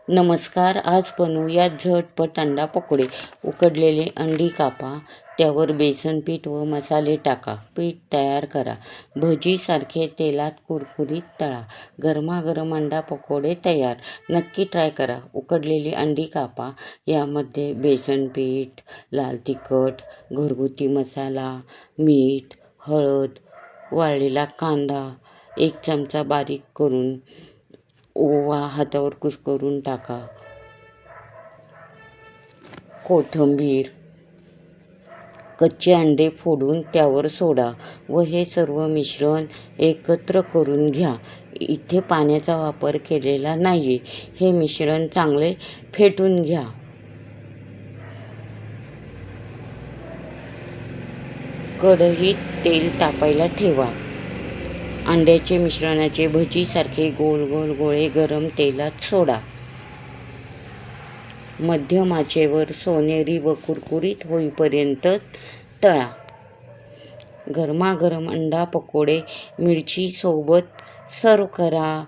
नमस्कार. आज बनवूया झटपट अंडा पकोडे. उकडलेले अंडी कापा, त्यावर बेसन पीठ व मसाले टाका. पीठ तयार करा. भजीसारखे तेलात कुरकुरीत तळा. गरमागरम अंडा पकोडे तयार. नक्की ट्राय करा. उकडलेली अंडी कापा, यामध्ये बेसन पीठ, लाल तिखट, घरगुती मसाला, मीठ, हळद, वाळलेला कांदा, 1 चमचा बारीक करून ओवा हातावर कुस्करून टाका. कोथिंबीर, कच्चे अंडे फोडून त्यावर सोडा व हे सर्व मिश्रण एकत्र करून घ्या. इथे पाण्याचा वापर केलेला नाहीये. हे मिश्रण चांगले फेटून घ्या. कढईत तेल तापायला ठेवा. अंड्याचे मिश्रणाचे भजीसारखे गोल गोल गोळे गरम तेलात सोडा. मध्यम आचेवर सोनेरी व कुरकुरीत होईपर्यंत तळा. गरमागरम अंडा पकोडे मिरची सोबत सर्व करा.